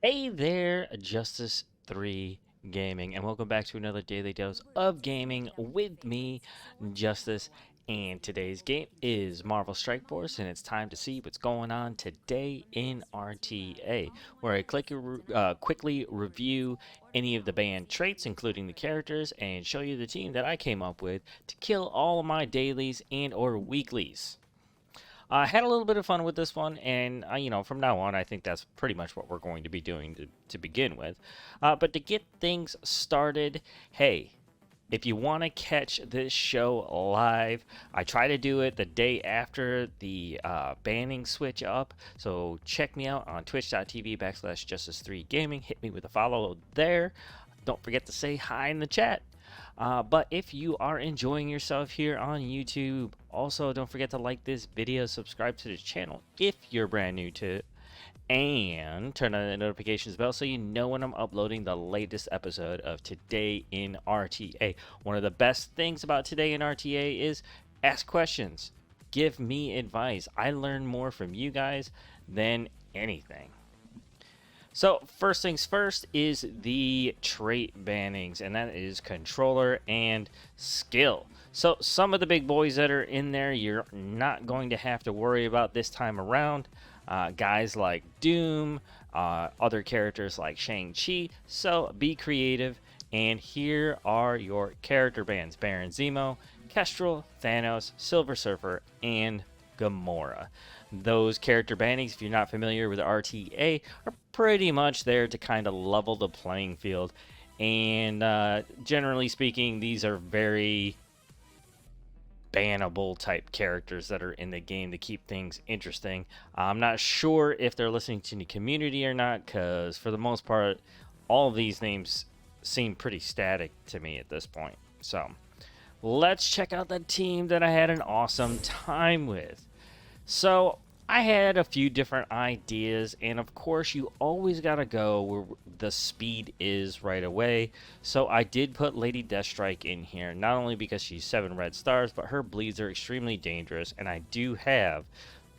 Hey there, Justice 3 Gaming, and welcome back to another daily dose of gaming with me, Justice. And today's game is Marvel Strike Force, and it's time to see what's going on today in RTA, where I quickly review any of the banned traits, including the characters, and show you the team that I came up with to kill all of my dailies and/or weeklies. I had a little bit of fun with this one, and from now on, I think that's pretty much what we're going to be doing to begin with. But to get things started, hey, if you want to catch this show live, I try to do it the day after the banning switch up. So check me out on twitch.tv/justice3gaming. Hit me with a follow there. Don't forget to say hi in the chat. But if you are enjoying yourself here on YouTube, also don't forget to like this video, subscribe to the channel if you're brand new to it, and turn on the notifications bell so you know when I'm uploading the latest episode of Today in RTA. One of the best things about Today in RTA is ask questions, give me advice. I learn more from you guys than anything. So first things first is the trait bannings, and that is controller and skill. So some of the big boys that are in there, you're not going to have to worry about this time around. Guys like Doom, other characters like Shang-Chi. So be creative. And here are your character bans: Baron Zemo, Kestrel, Thanos, Silver Surfer, and Gamora. Those character bannings, if you're not familiar with RTA, are pretty much there to kind of level the playing field. And generally speaking, these are very bannable type characters that are in the game to keep things interesting. I'm not sure if they're listening to the community or not, because for the most part, all of these names seem pretty static to me at this point. So let's check out the team that I had an awesome time with. So I had a few different ideas, and of course you always gotta go where the speed is right away. So I did put Lady Deathstrike in here, not only because she's 7 red stars, but her bleeds are extremely dangerous, and I do have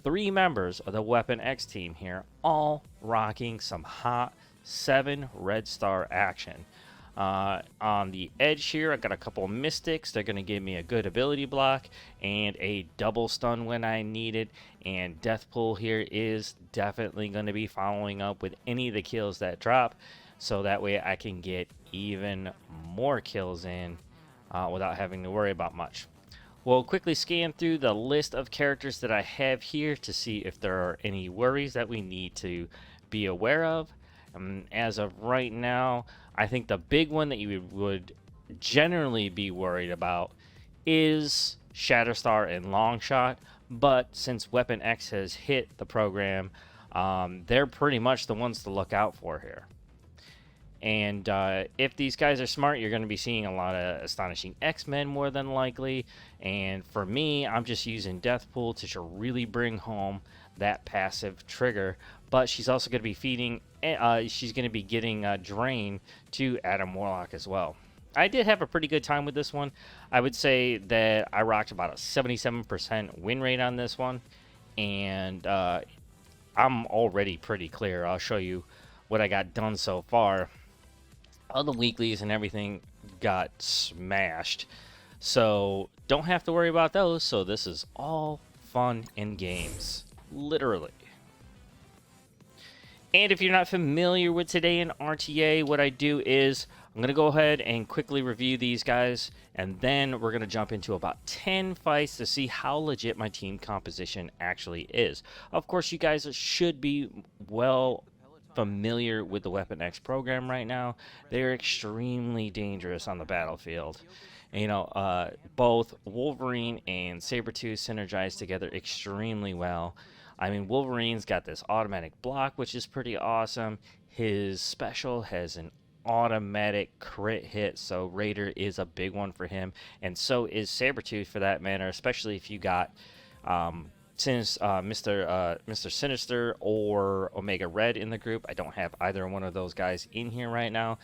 3 members of the Weapon X team here, all rocking some hot 7 red star action. On the edge here, I got a couple mystics. They're going to give me a good ability block and a double stun when I need it. And Deathpool here is definitely going to be following up with any of the kills that drop, so that way I can get even more kills in without having to worry about much. We'll quickly scan through the list of characters that I have here to see if there are any worries that we need to be aware of. As of right now, I think the big one that you would generally be worried about is Shatterstar and Longshot, but since Weapon X has hit the program, they're pretty much the ones to look out for here. And if these guys are smart, you're going to be seeing a lot of Astonishing X-Men more than likely. And for me, I'm just using Deathpool to really bring home that passive trigger. But she's also going to be feeding, she's going to be getting Drain to Adam Warlock as well. I did have a pretty good time with this one. I would say that I rocked about a 77% win rate on this one. And I'm already pretty clear. I'll show you what I got done so far. All the weeklies and everything got smashed, so don't have to worry about those. So this is all fun and games, literally. And if you're not familiar with Today in RTA, what I do is I'm going to go ahead and quickly review these guys, and then we're going to jump into about 10 fights to see how legit my team composition actually is. Of course, you guys should be well familiar with the Weapon X program right now. They're extremely dangerous on the battlefield. Both Wolverine and Sabertooth synergize together extremely well. I mean, Wolverine's got this automatic block, which is pretty awesome. His special has an automatic crit hit, so Raider is a big one for him, and so is Sabertooth for that matter, especially if you got since Mr. Sinister or Omega Red in the group. I don't have either one of those guys in here right now.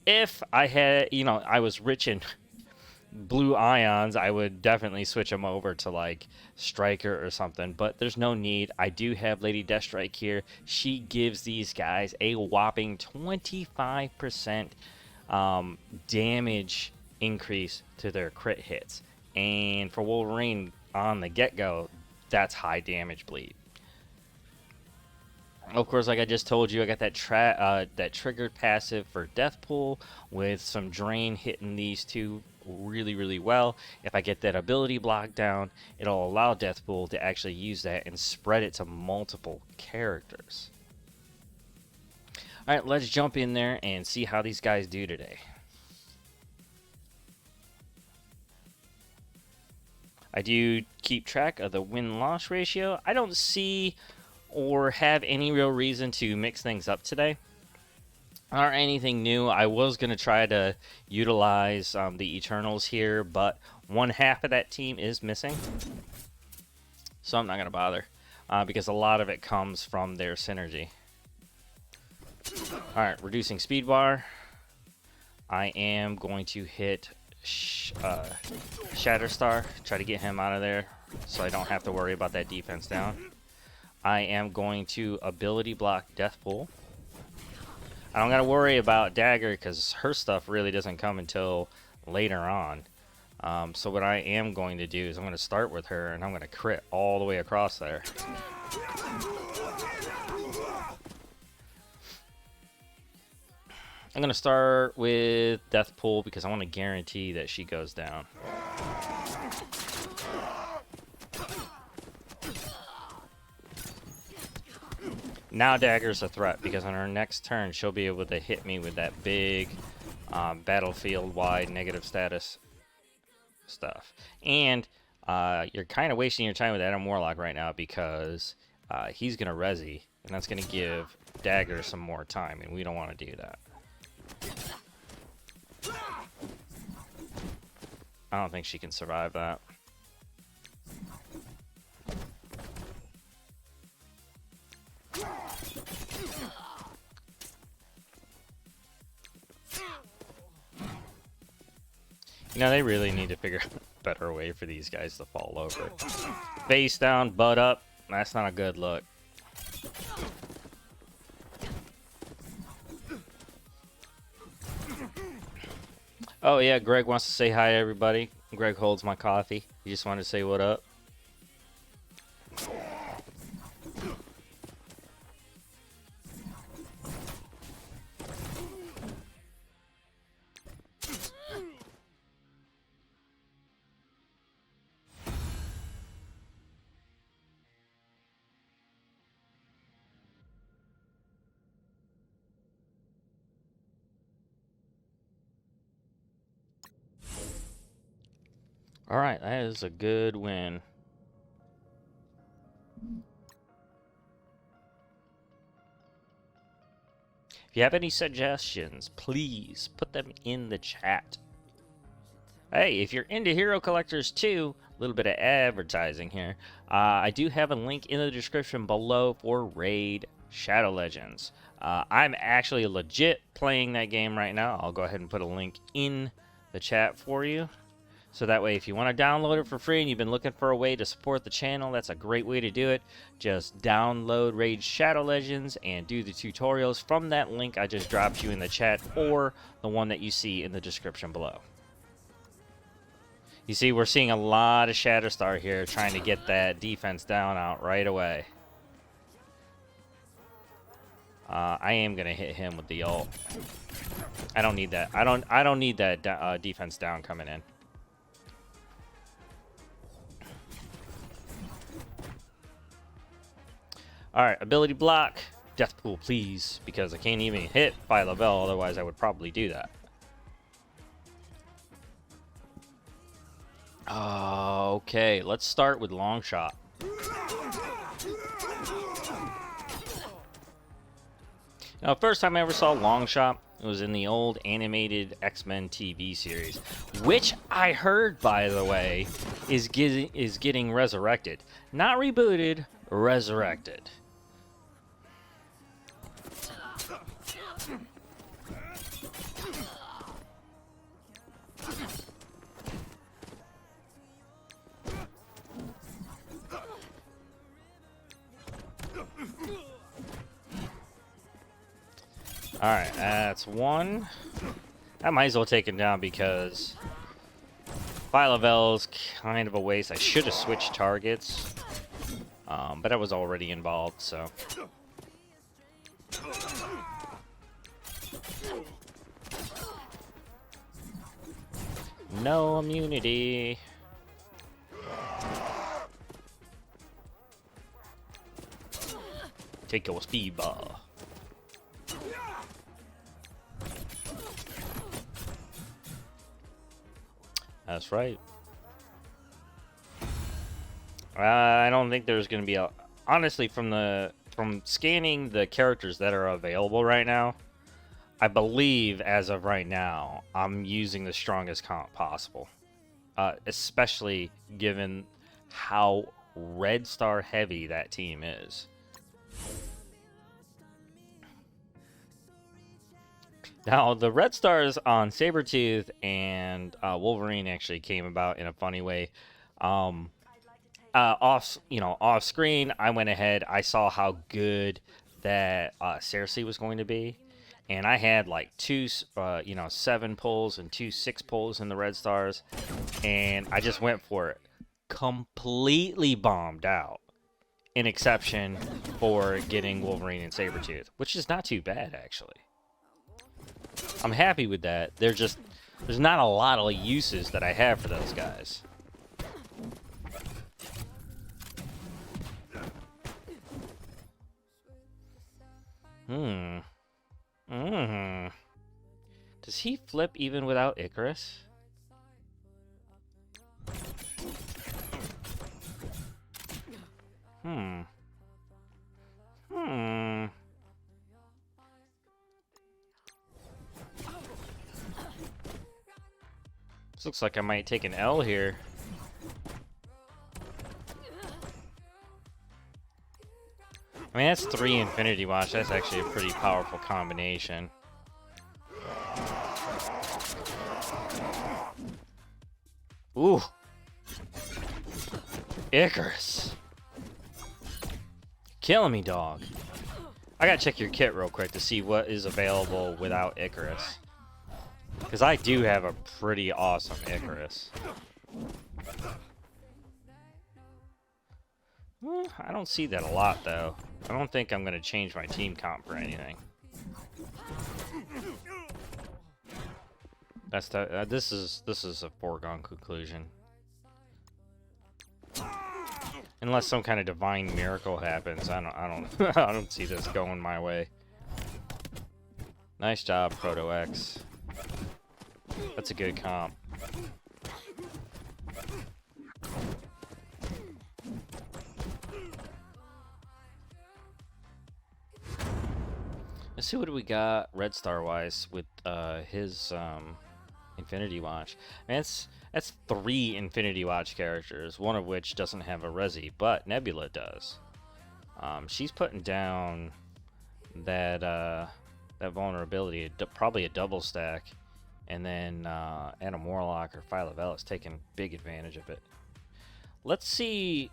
If I had, I was rich in blue ions, I would definitely switch them over to like Striker or something, but there's no need. I do have Lady Deathstrike here. She gives these guys a whopping 25% damage increase to their crit hits. And for Wolverine on the get-go, that's high damage bleed. Of course, like I just told you, I got that triggered passive for Deathpool with some drain hitting these two really, really well. If I get that ability block down, it'll allow Deathpool to actually use that and spread it to multiple characters. Alright, let's jump in there and see how these guys do today. I do keep track of the win-loss ratio. I don't see or have any real reason to mix things up today or anything new. I was going to try to utilize the Eternals here, but one half of that team is missing, so I'm not going to bother because a lot of it comes from their synergy. Alright, reducing speed bar. I am going to hit Shatterstar, try to get him out of there so I don't have to worry about that defense down. I am going to ability block Deathpool. I don't got to worry about Dagger because her stuff really doesn't come until later on. So what I am going to do is I'm going to start with her and I'm going to crit all the way across there. I'm going to start with Deathpool because I want to guarantee that she goes down. Now Dagger's a threat because on her next turn she'll be able to hit me with that big battlefield-wide negative status stuff. And you're kind of wasting your time with Adam Warlock right now because he's going to Resi, and that's going to give Dagger some more time, and we don't want to do that. I don't think she can survive that. You know, they really need to figure out a better way for these guys to fall over. Face down, butt up. That's not a good look. Oh yeah, Greg wants to say hi to everybody. Greg holds my coffee. He just wanted to say what up. Alright, that is a good win. If you have any suggestions, please put them in the chat. Hey, if you're into Hero Collectors too, a little bit of advertising here. I do have a link in the description below for Raid Shadow Legends. I'm actually legit playing that game right now. I'll go ahead and put a link in the chat for you. So that way, if you want to download it for free and you've been looking for a way to support the channel, that's a great way to do it. Just download Raid Shadow Legends and do the tutorials from that link I just dropped you in the chat or the one that you see in the description below. You see, we're seeing a lot of Shatterstar here trying to get that defense down out right away. I am going to hit him with the ult. I don't need that. I don't need that defense down coming in. Alright, ability block. Deathpool, please. Because I can't even hit by Lavelle, otherwise I would probably do that. Okay, let's start with long shot. Now, first time I ever saw Longshot, it was in the old animated X-Men TV series, which I heard, by the way, is getting resurrected. Not rebooted, resurrected. Alright, that's one. I might as well take him down because Phyla-Vel's kind of a waste. I should have switched targets, but I was already involved, so. No immunity. Take your speed ball. That's right. I don't think there's going to be a... Honestly, from scanning the characters that are available right now, I believe as of right now, I'm using the strongest comp possible. Especially given how Red Star heavy that team is. Now, the Red Stars on Sabertooth and Wolverine actually came about in a funny way. Off screen, I went ahead. I saw how good that Cersei was going to be, and I had like two, 7 pulls and 2 6 pulls in the Red Stars, and I just went for it. Completely bombed out. An exception for getting Wolverine and Sabertooth, which is not too bad actually. I'm happy with that. There's not a lot of uses that I have for those guys. Does he flip even without Icarus? This looks like I might take an L here. I mean, that's 3 Infinity Watch. That's actually a pretty powerful combination. Ooh. Icarus. Killing me, dog. I gotta check your kit real quick to see what is available without Icarus. Because I do have a pretty awesome Icarus. I don't see that a lot, though. I don't think I'm going to change my team comp for anything. This is a foregone conclusion. Unless some kind of divine miracle happens, I don't I don't see this going my way. Nice job, Proto X. That's a good comp. Let's see what we got Red Star wise with his Infinity Watch. Man, that's 3 Infinity Watch characters, one of which doesn't have a Resi, but Nebula does. She's putting down that vulnerability, probably a double stack, and then Adam Warlock or Phyla-Vel is taking big advantage of it. Let's see.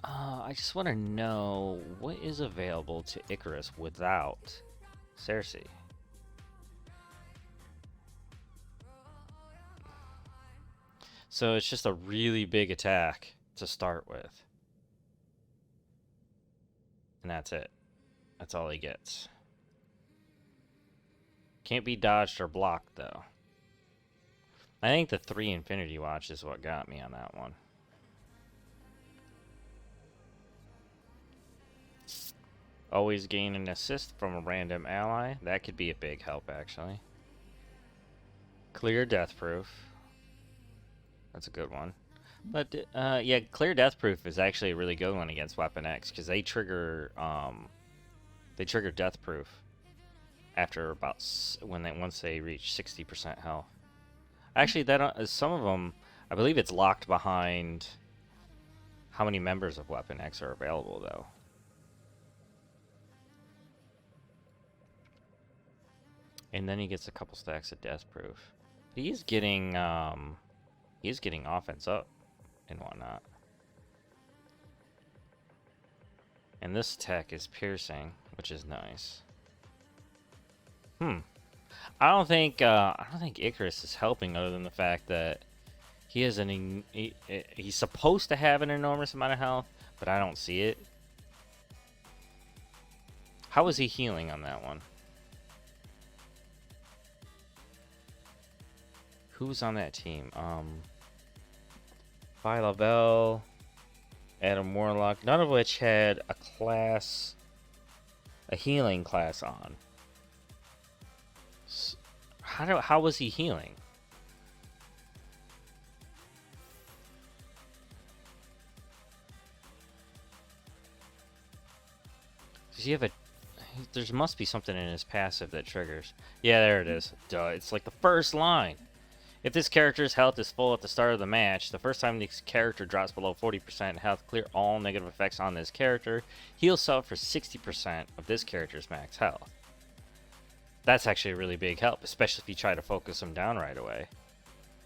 I just want to know what is available to Icarus without Cersei. So it's just a really big attack to start with. And that's it. That's all he gets. Can't be dodged or blocked, though. I think the 3 Infinity Watch is what got me on that one. Always gain an assist from a random ally. That could be a big help, actually. Clear Deathproof. That's a good one. But, yeah, Clear Deathproof is actually a really good one against Weapon X, because they trigger Deathproof after about once they reach 60% health. Actually, some of them, I believe it's locked behind how many members of Weapon X are available, though. And then he gets a couple stacks of Deathproof. He's getting offense up and whatnot. And this tech is piercing, which is nice. I don't think Icarus is helping, other than the fact that he has he's supposed to have an enormous amount of health, but I don't see it. How is he healing on that one? Who's on that team? Lavelle, Adam Warlock, none of which had a healing class on. How was he healing? Does he have there must be something in his passive that triggers. Yeah, there it is. Duh, it's like the first line. If this character's health is full at the start of the match, the first time this character drops below 40% health, clear all negative effects on this character. Heal self for 60% of this character's max health. That's actually a really big help, especially if you try to focus him down right away.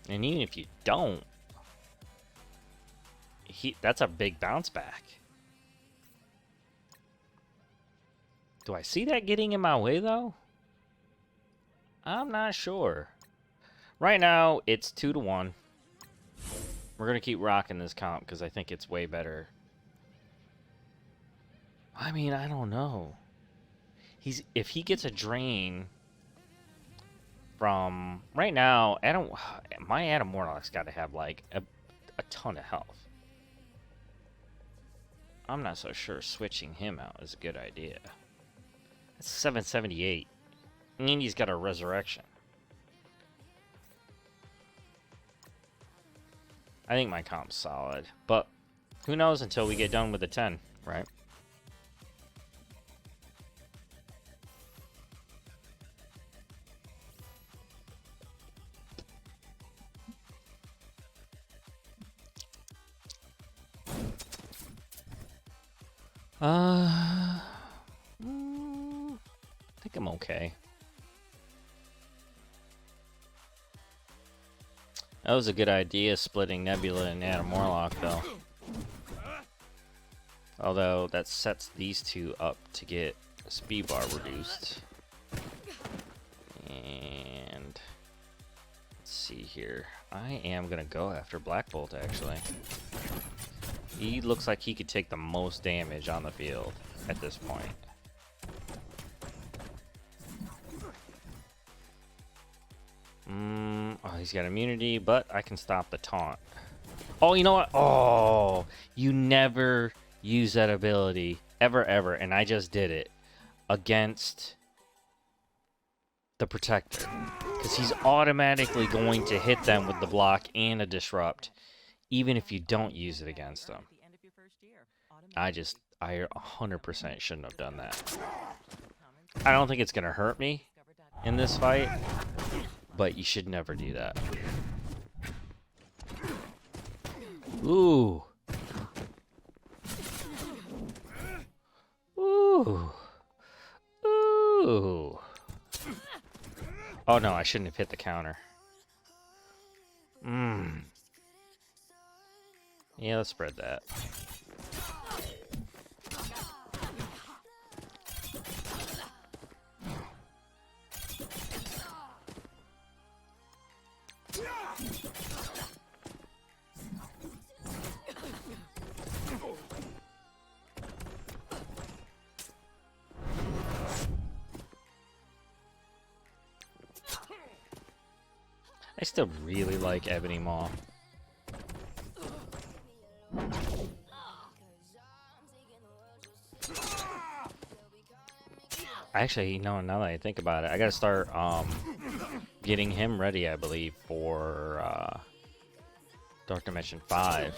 And even if you don't, that's a big bounce back. Do I see that getting in my way, though? I'm not sure. Right now, it's 2-1. We're going to keep rocking this comp because I think it's way better. I mean, I don't know. If he gets a drain from... Right now, my Adam Warlock's got to have, like, a ton of health. I'm not so sure switching him out is a good idea. That's 778. And he's got a resurrection. I think my comp's solid. But who knows until we get done with the 10, right? I think I'm okay. That was a good idea, splitting Nebula and Adam Warlock, though. Although, that sets these two up to get a speed bar reduced. And... let's see here. I am going to go after Black Bolt, actually. He looks like he could take the most damage on the field at this point. Oh, he's got immunity, but I can stop the taunt. Oh, you know what? Oh, you never use that ability. Ever, and I just did it. Against the Protector. Because he's automatically going to hit them with the block and a disrupt. Even if you don't use it against them. I 100% shouldn't have done that. I don't think it's going to hurt me in this fight. But you should never do that. Ooh. Ooh. Ooh. Oh no, I shouldn't have hit the counter. Yeah, let's spread that. I still really like Ebony Maw. Actually, you know, now that I think about it, I gotta start getting him ready, I believe, for Dark Dimension 5.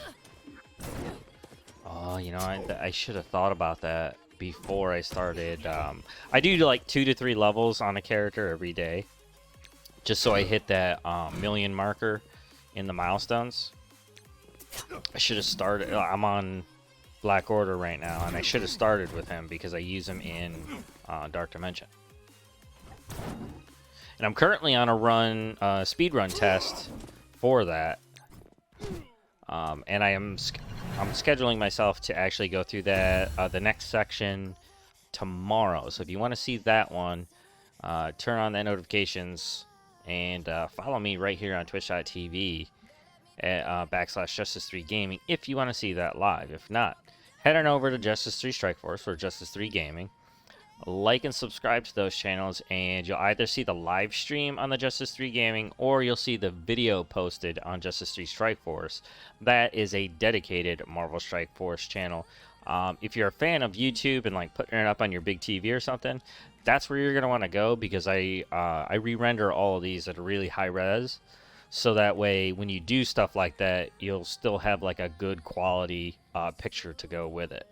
Oh, you know, I should have thought about that before I started. I do like 2 to 3 levels on a character every day. Just so I hit that million marker in the milestones. I should have started. I'm on Black Order right now, and I should have started with him because I use him in Dark Dimension. And I'm currently on a speedrun test for that. And I'm scheduling myself to actually go through that the next section tomorrow. So if you want to see that one, turn on the notifications, and follow me right here on twitch.tv at /Justice3 Gaming if you want to see that live. If not, head on over to Justice 3 Strike Force or Justice 3 Gaming. Like and subscribe to those channels, and you'll either see the live stream on the Justice 3 Gaming, or you'll see the video posted on Justice 3 Strike Force. That is a dedicated Marvel Strike Force channel. If you're a fan of YouTube and like putting it up on your big TV or something, that's where you're gonna want to go, because I re-render all of these at a really high res, so that way when you do stuff like that, you'll still have like a good quality picture to go with it.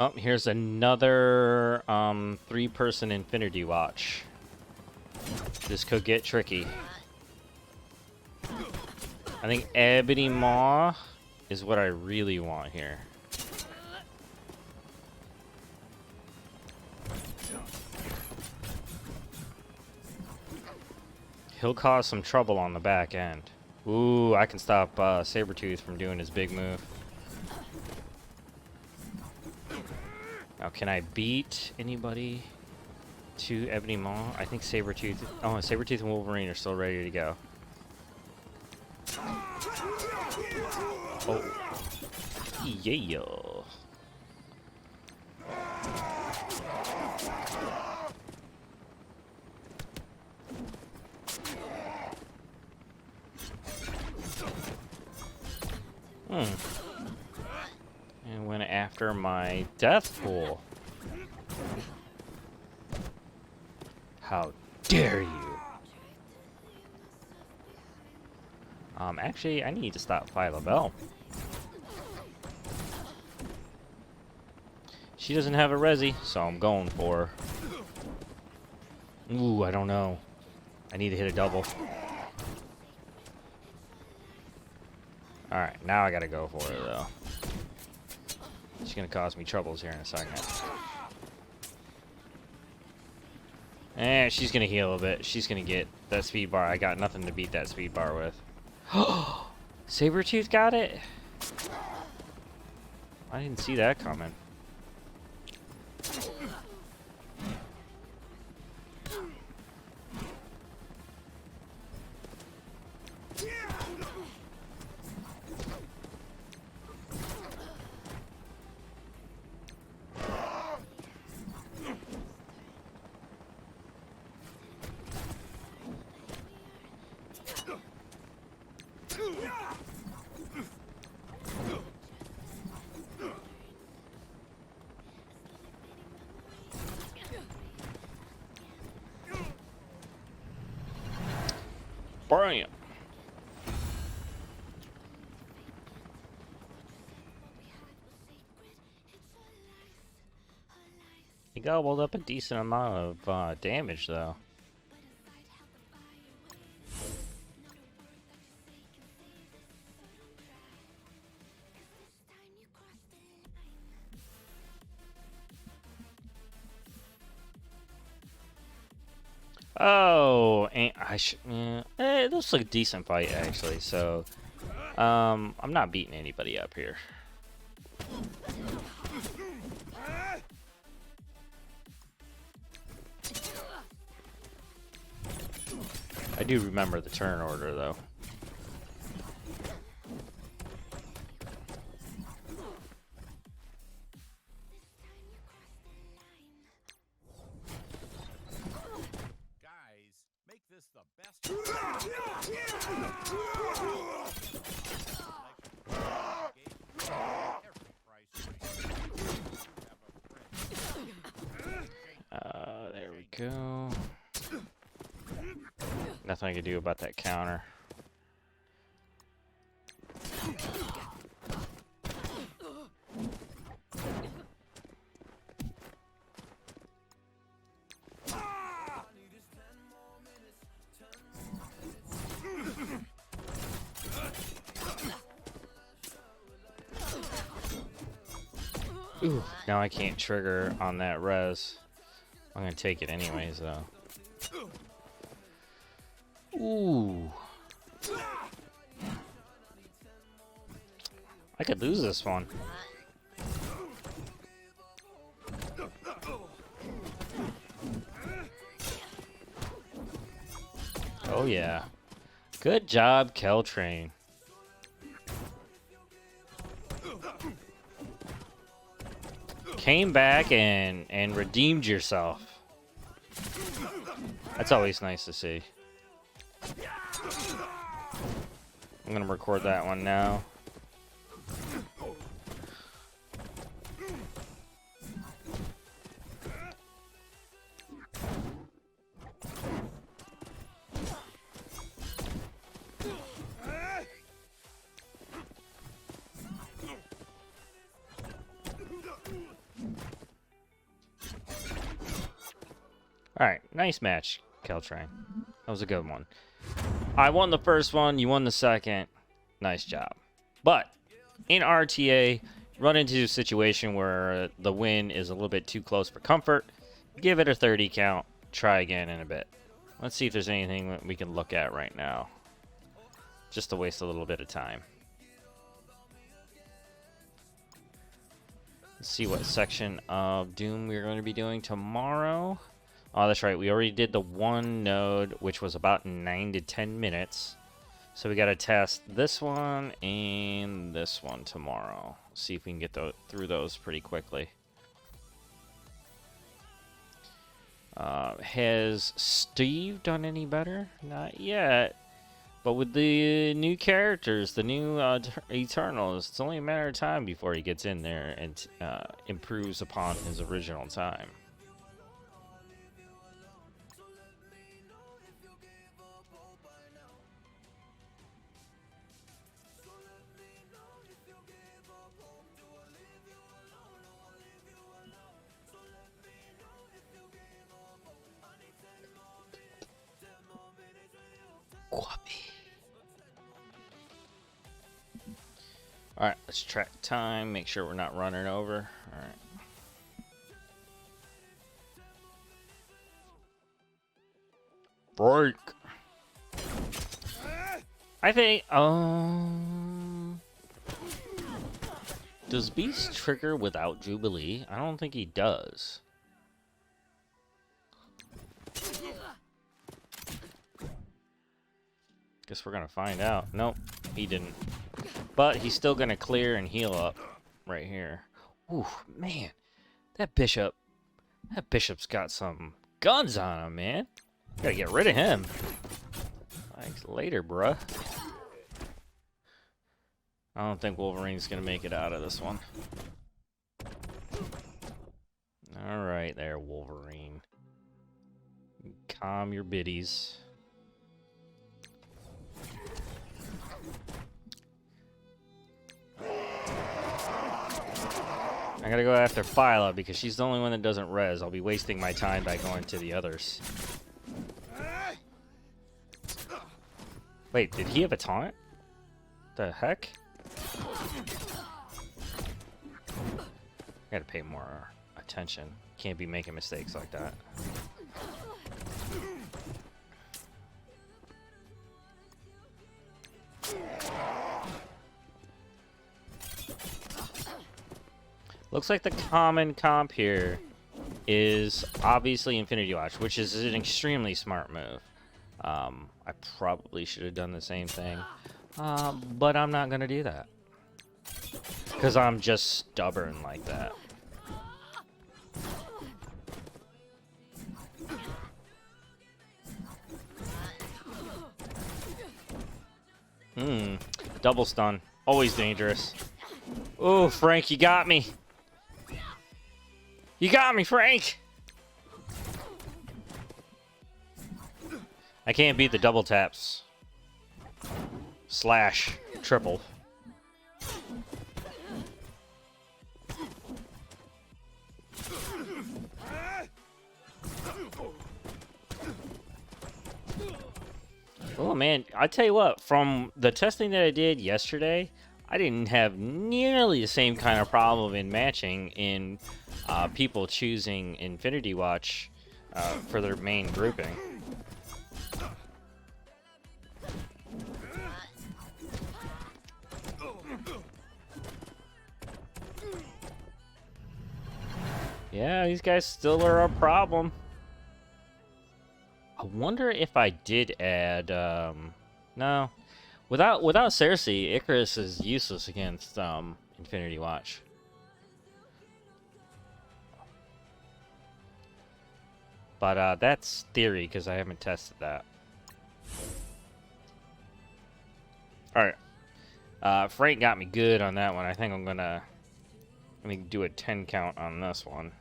Oh, here's another 3-person Infinity Watch. This could get tricky. I think Ebony Maw is what I really want here. He'll cause some trouble on the back end. Ooh, I can stop Sabertooth from doing his big move. Now, can I beat anybody to Ebony Maw? I think Sabertooth... Oh, Sabertooth and Wolverine are still ready to go. Oh. Yeah. And went after my Deathpool. How dare you? Actually, I need to stop Phyla Bell. She doesn't have a resi, so I'm going for her. Ooh, I don't know. I need to hit a double. Alright, now I gotta go for it, though. She's gonna cause me troubles here in a second. And she's gonna heal a bit. She's gonna get that speed bar. I got nothing to beat that speed bar with. Sabertooth got it? I didn't see that coming. Bam! He gobbled up a decent amount of damage, though. Oh, and I should. It looks like a decent fight, actually. So, I'm not beating anybody up here. I do remember the turn order, though. There we go. Nothing I can do about that counter. Ooh, now I can't trigger on that res. I'm gonna take it anyways, though. Ooh. I could lose this one. Oh yeah. Good job, Caltrain. Came back and redeemed yourself. That's always nice to see. I'm gonna record that one now. Alright, nice match, Caltrain. That was a good one. I won the first one, you won the second. Nice job. But, in RTA, run into a situation where the win is a little bit too close for comfort. Give it a 30 count. Try again in a bit. Let's see if there's anything that we can look at right now. Just to waste a little bit of time. Let's see what section of Doom we're going to be doing tomorrow. Oh, that's right. We already did the one node, which was about 9 to 10 minutes. So we got to test this one and this one tomorrow. See if we can get through those pretty quickly. Has Steve done any better? Not yet. But with the new characters, the new Eternals, it's only a matter of time before he gets in there and improves upon his original time. Alright, let's track time, make sure we're not running over. Alright. Break. I think, does Beast trigger without Jubilee? I don't think he does. Guess we're gonna find out. Nope, he didn't. But he's still gonna clear and heal up right here. Ooh, man. That bishop's got some guns on him, man. Gotta get rid of him. Thanks later, bruh. I don't think Wolverine's gonna make it out of this one. Alright there, Wolverine. Calm your biddies. I gotta go after Phyla because she's the only one that doesn't res. I'll be wasting my time by going to the others. Wait, did he have a taunt? The heck? I gotta pay more attention. Can't be making mistakes like that. Looks like the common comp here is obviously Infinity Watch, which is an extremely smart move. I probably should have done the same thing, but I'm not going to do that. Because I'm just stubborn like that. Double stun. Always dangerous. Oh, Frank, you got me. You got me, Frank! I can't beat the double taps. Slash. Triple. Oh man, I tell you what, from the testing that I did yesterday, I didn't have nearly the same kind of problem in matching in people choosing Infinity Watch for their main grouping. Yeah, these guys still are a problem. I wonder if I did add, no. Without Cersei, Icarus is useless against, Infinity Watch. But, that's theory, because I haven't tested that. Alright. Frank got me good on that one. I think I'm gonna do a 10 count on this one.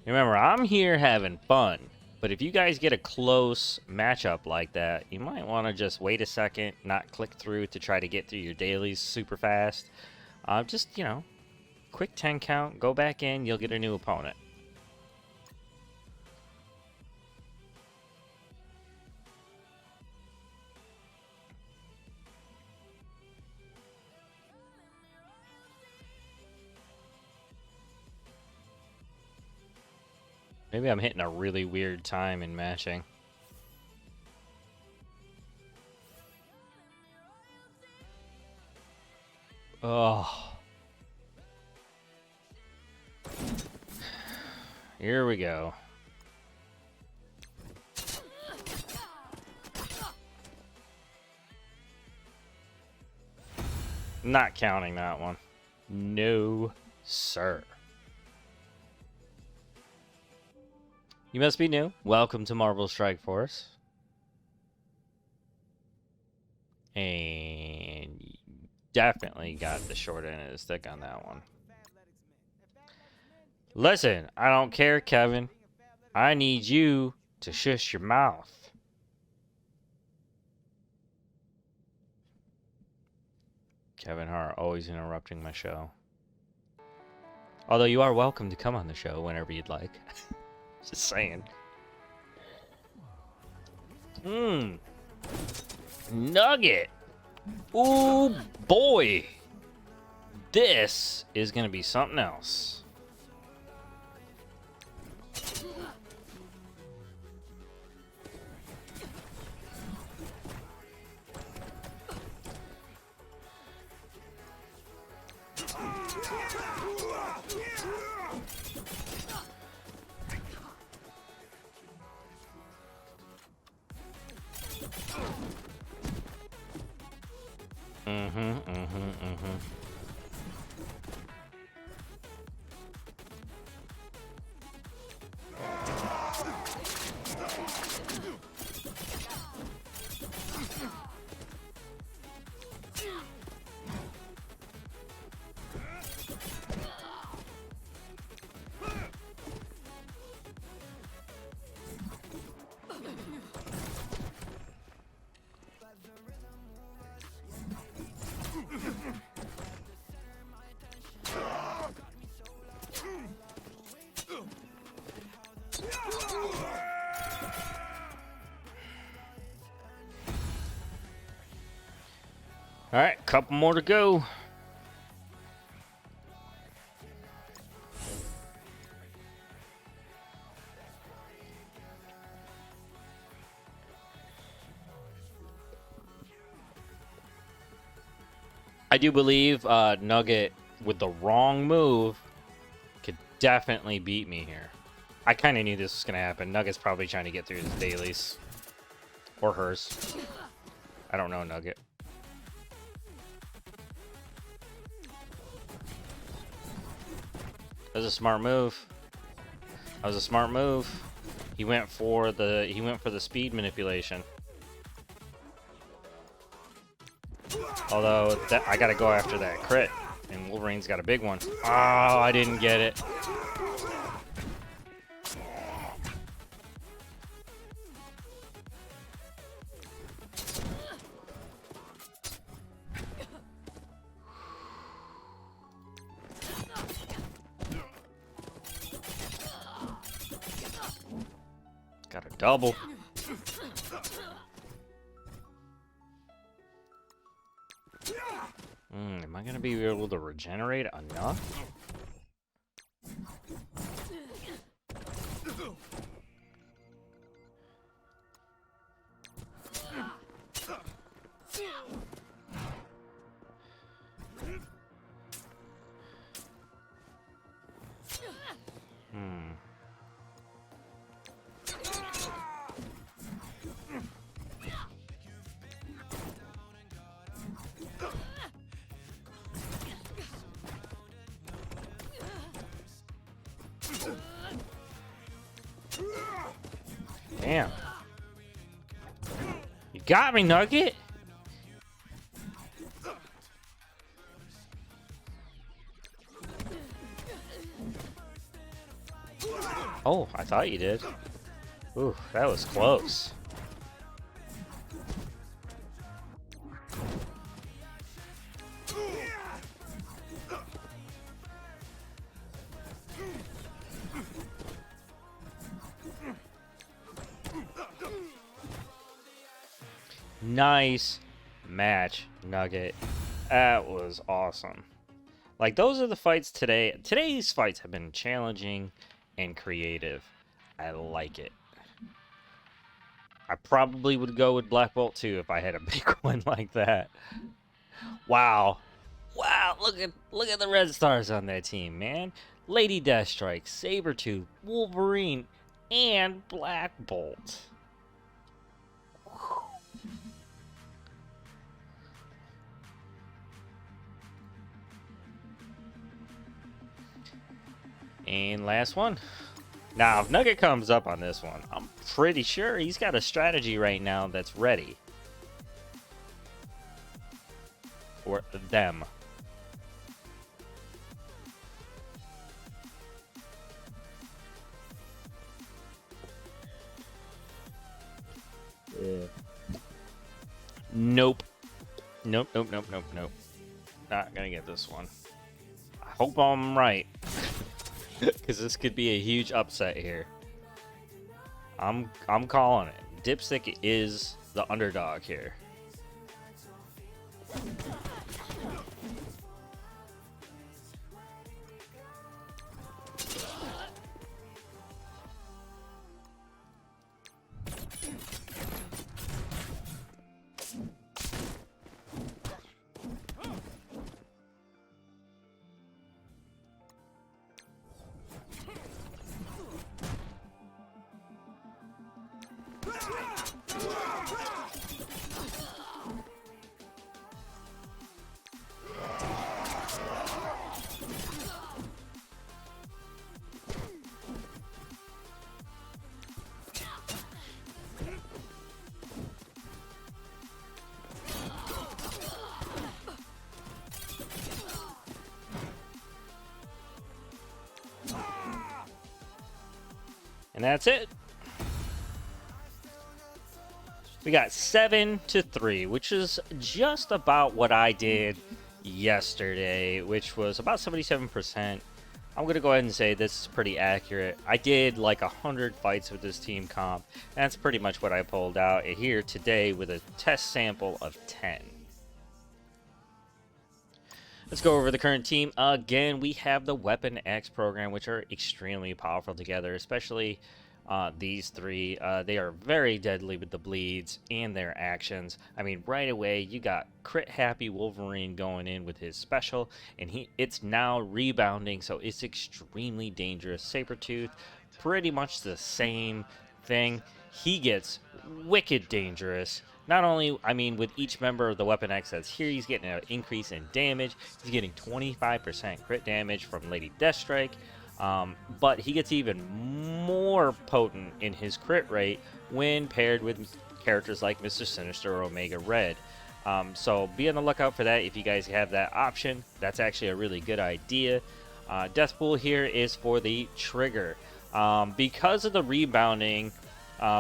Remember, I'm here having fun, but if you guys get a close matchup like that, you might want to just wait a second, not click through to try to get through your dailies super fast. Just, you know, quick 10 count, go back in, you'll get a new opponent. Maybe I'm hitting a really weird time in matching. Oh. Here we go. Not counting that one. No, sir. You must be new. Welcome to Marvel Strike Force. And definitely got the short end of the stick on that one. Listen, I don't care, Kevin. I need you to shush your mouth. Kevin Hart always interrupting my show. Although you are welcome to come on the show whenever you'd like. Just saying. Nugget. Ooh, boy. This is going to be something else. All right, couple more to go. I do believe Nugget, with the wrong move, could definitely beat me here. I kind of knew this was going to happen. Nugget's probably trying to get through his dailies. Or hers. I don't know, Nugget. That was a smart move. That was a smart move. He went for the speed manipulation. Although I gotta go after that crit, and Wolverine's got a big one. Oh, I didn't get it. Got a double. Am I gonna be able to regenerate enough? Damn. You got me, Nugget! Oh, I thought you did. Ooh, that was close. Nice match, Nugget. That was awesome. Like, those are the fights today. Today's fights have been challenging and creative. I like it. I probably would go with Black Bolt too if I had a big one like that. Wow. Wow, look at the red stars on that team, man. Lady Deathstrike, Sabertooth, Wolverine, and Black Bolt. And last one. Now, if Nugget comes up on this one, I'm pretty sure he's got a strategy right now that's ready. For them. Yeah. Nope. Nope. Not gonna get this one. I hope I'm right. Because this could be a huge upset here. I'm calling it. Dipstick is the underdog here. And that's it. We got 7-3, which is just about what I did yesterday, which was about 77%. I'm going to go ahead and say this is pretty accurate. I did like 100 fights with this team comp. That's pretty much what I pulled out here today with a test sample of 10. Let's go over the current team. Again, we have the Weapon X program, which are extremely powerful together, especially these three. They are very deadly with the bleeds and their actions. I mean, right away, you got Crit Happy Wolverine going in with his special, and it's now rebounding, so it's extremely dangerous. Sabertooth, pretty much the same thing. He gets wicked dangerous. Not only, I mean, with each member of the Weapon X that's here, he's getting an increase in damage. He's getting 25% crit damage from Lady Deathstrike. But he gets even more potent in his crit rate when paired with characters like Mr. Sinister or Omega Red. So be on the lookout for that if you guys have that option. That's actually a really good idea. Deathpool here is for the trigger. Because of the rebounding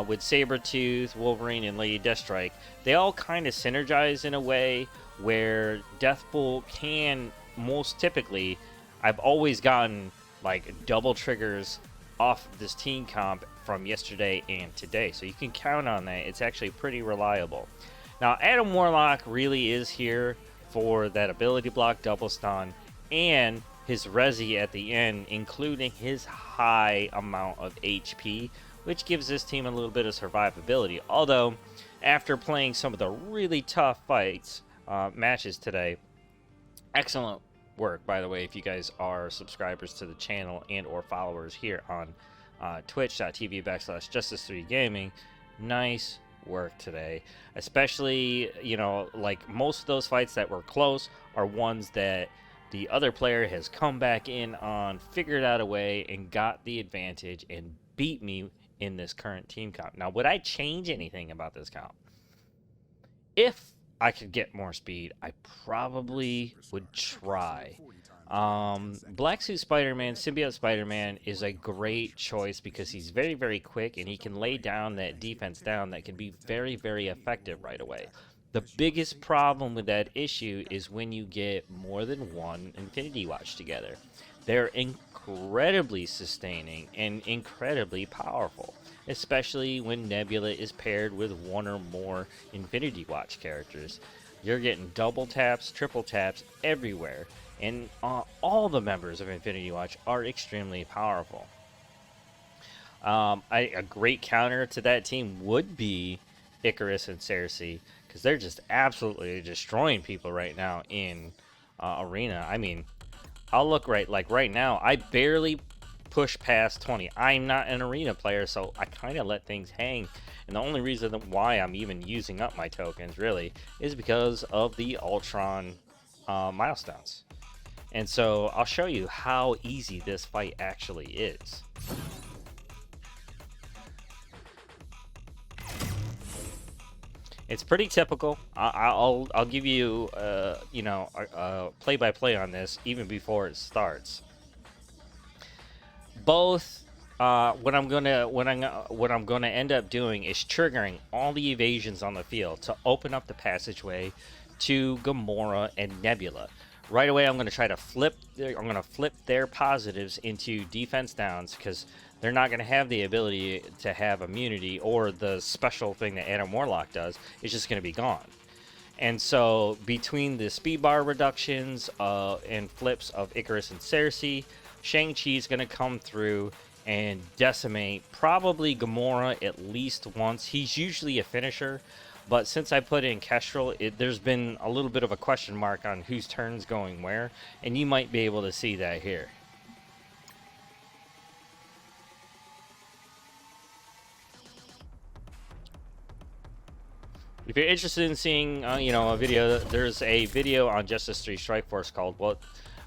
with Sabertooth, Wolverine, and Lady Deathstrike, they all kind of synergize in a way where Deathpool can most typically, I've always gotten like double triggers off this team comp from yesterday and today, so you can count on that. It's actually pretty reliable. Now, Adam Warlock really is here for that ability block, double stun, and his resi at the end, including his high amount of HP, which gives this team a little bit of survivability. Although, after playing some of the really tough matches today, excellent work, by the way, if you guys are subscribers to the channel and or followers here on twitch.tv/Justice3Gaming. Nice work today, especially, you know, like most of those fights that were close are ones that the other player has come back in on, figured out a way, and got the advantage and beat me in this current team comp. Now, would I change anything about this comp? If I could get more speed, I probably would try. Black Suit Spider-Man, Symbiote Spider-Man is a great choice because he's very, very quick and he can lay down that defense down that can be very, very effective right away. The biggest problem with that issue is when you get more than one Infinity Watch together. They're incredibly sustaining and incredibly powerful, especially when Nebula is paired with one or more Infinity Watch characters. You're getting double taps, triple taps everywhere, and all the members of Infinity Watch are extremely powerful. A great counter to that team would be Icarus and Cersei, because they're just absolutely destroying people right now in Arena. I mean, I'll look right now, I barely push past 20. I'm not an Arena player, so I kind of let things hang. And the only reason why I'm even using up my tokens, really, is because of the Ultron milestones. And so I'll show you how easy this fight actually is. It's pretty typical. I'll give you you know, a play-by-play on this even before it starts. Both what I'm gonna end up doing is triggering all the evasions on the field to open up the passageway to Gamora and Nebula. Right away, I'm going to try to flip their positives into defense downs, because they're not going to have the ability to have immunity, or the special thing that Adam Warlock does is just going to be gone. And so between the speed bar reductions and flips of Icarus and Cersei, Shang-Chi is going to come through and decimate probably Gamora at least once. He's usually a finisher, but since I put in Kestrel, there's been a little bit of a question mark on whose turn's going where, and you might be able to see that here. If you're interested in seeing, you know, a video, there's a video on Justice 3 Strike Force called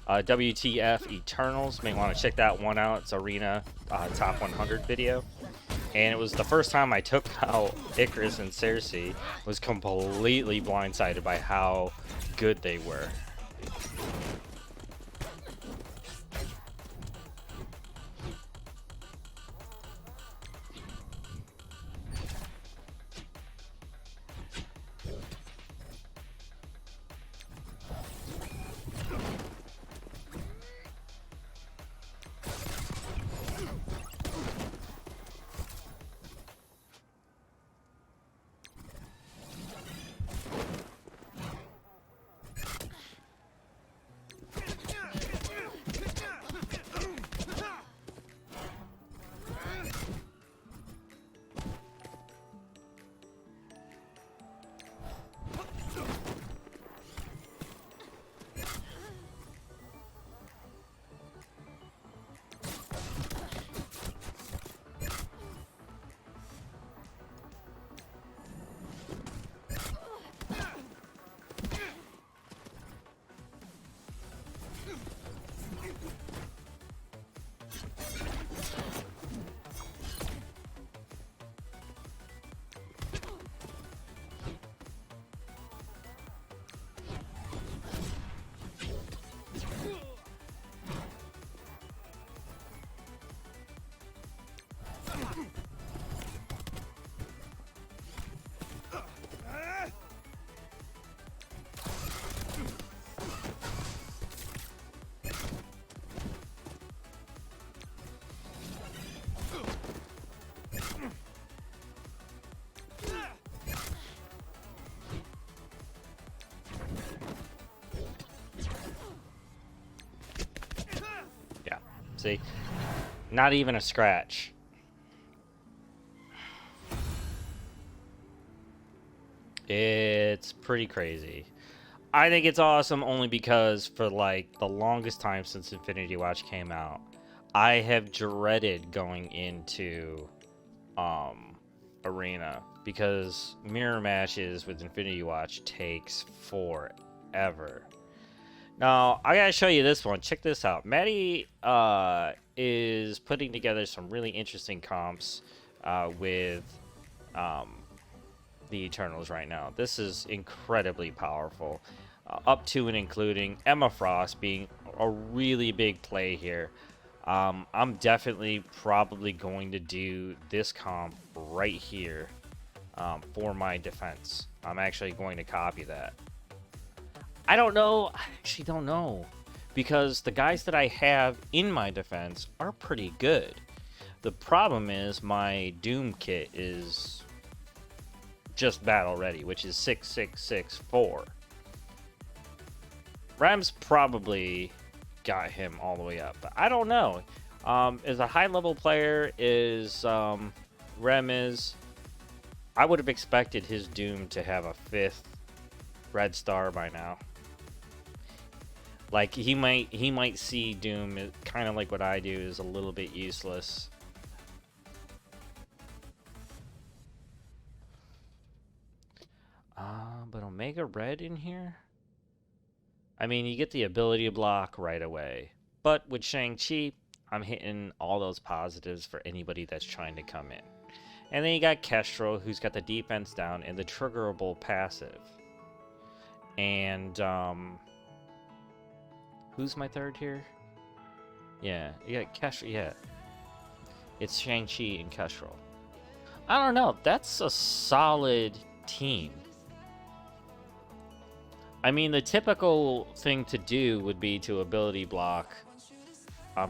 WTF Eternals. May want to check that one out. It's Arena Top 100 video. And it was the first time I took out Icarus and Cersei. Was completely blindsided by how good they were. See? Not even a scratch. It's pretty crazy. I think it's awesome only because for like the longest time since Infinity Watch came out, I have dreaded going into Arena because mirror matches with Infinity Watch takes forever. Now, I gotta show you this one. Check this out. Maddie is putting together some really interesting comps with the Eternals right now. This is incredibly powerful. Up to and including Emma Frost being a really big play here. I'm definitely probably going to do this comp right here for my defense. I'm actually going to copy that. I don't know. I actually don't know. Because the guys that I have in my defense are pretty good. The problem is my Doom kit is just battle ready, which is 6664. Rem's probably got him all the way up, but I don't know. As a high level player, Rem is, I would have expected his Doom to have a 5th red star by now. Like he might see Doom kind of like what I do is a little bit useless. But Omega Red in here? I mean, you get the ability block right away. But with Shang-Chi, I'm hitting all those positives for anybody that's trying to come in. And then you got Kestrel, who's got the defense down and the triggerable passive. And, who's my third here? Yeah, you got Kestrel, yeah. It's Shang-Chi and Kestrel. I don't know, that's a solid team. I mean, the typical thing to do would be to ability block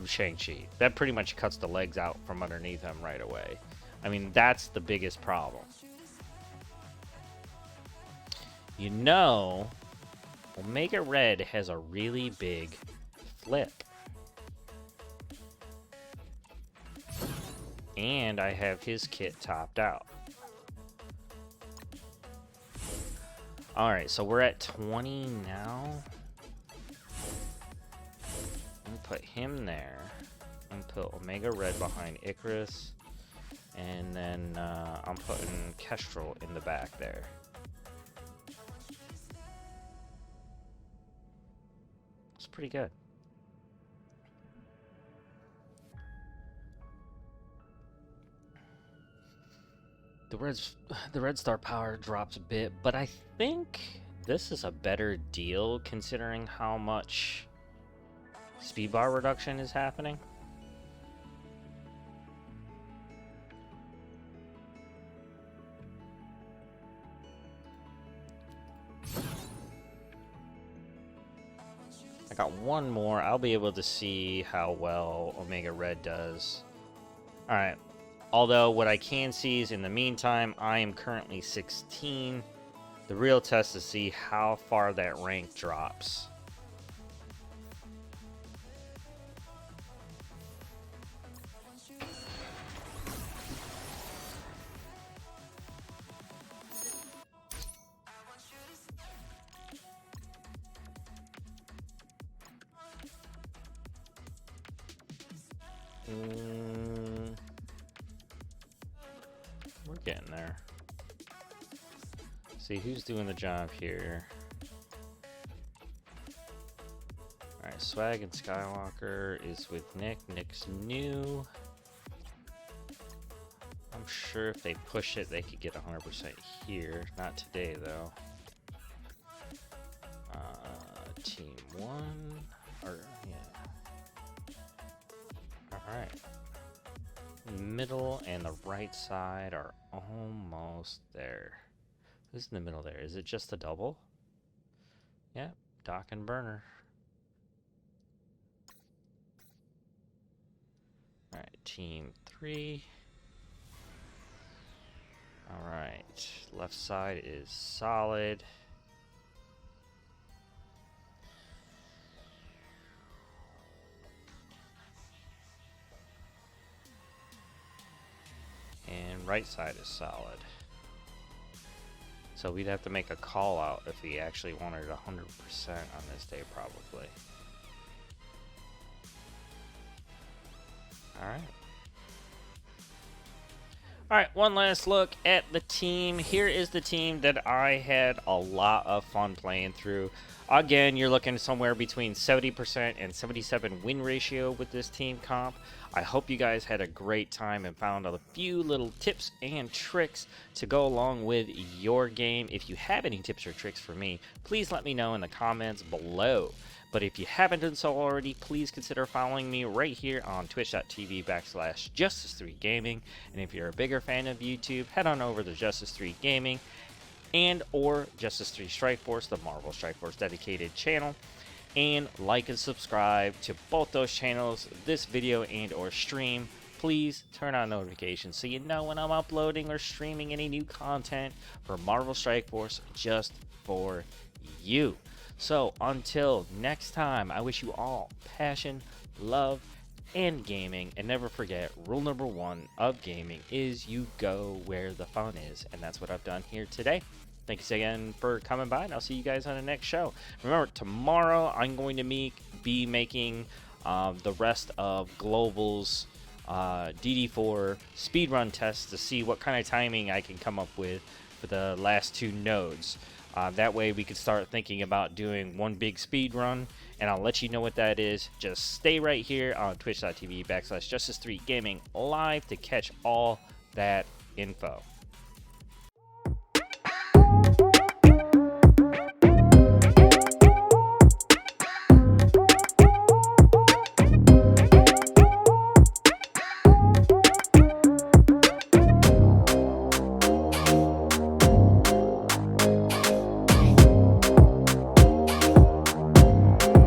Shang-Chi. That pretty much cuts the legs out from underneath him right away. I mean, that's the biggest problem. You know, Omega Red has a really big flip. And I have his kit topped out. Alright, so we're at 20 now. I'm gonna put him there. I'm gonna put Omega Red behind Icarus. And then I'm putting Kestrel in the back there. It's pretty good. The red star power drops a bit, but I think this is a better deal considering how much speed bar reduction is happening. I got one more. I'll be able to see how well Omega Red does. Alright. Although what I can see is in the meantime, I am currently 16. The real test is to see how far that rank drops. We're getting there. See who's doing the job here. Alright, Swag and Skywalker is with Nick. Nick's new. I'm sure if they push it, they could get 100% here. Not today, though. Team 1. Or, yeah. Alright. Middle and the right side are almost there. Who's in the middle there? Is it just a double? Yeah, Doc and Burner. Alright, team 3. Alright, left side is solid. right side is solid. So we'd have to make a call out if we actually wanted 100% on this day, probably. Alright. Alright, one last look at the team. Here is the team that I had a lot of fun playing through. Again, you're looking somewhere between 70% and 77 win ratio with this team comp. I hope you guys had a great time and found a few little tips and tricks to go along with your game. If you have any tips or tricks for me, please let me know in the comments below. But if you haven't done so already, please consider following me right here on twitch.tv/Justice3Gaming. And if you're a bigger fan of YouTube, head on over to Justice3 Gaming and or Justice 3 Strike Force, the Marvel Strike Force dedicated channel. And like and subscribe to both those channels, this video and or stream. Please turn on notifications so you know when I'm uploading or streaming any new content for Marvel Strike Force just for you. So until next time, I wish you all passion, love, and gaming. And never forget, rule number 1 of gaming is you go where the fun is. And that's what I've done here today. Thanks again for coming by, and I'll see you guys on the next show. Remember, tomorrow I'm going to be making the rest of Global's DD4 speedrun tests to see what kind of timing I can come up with for the last 2 nodes. That way we can start thinking about doing one big speed run, and I'll let you know what that is. Just stay right here on twitch.tv/Justice3Gaming live to catch all that info.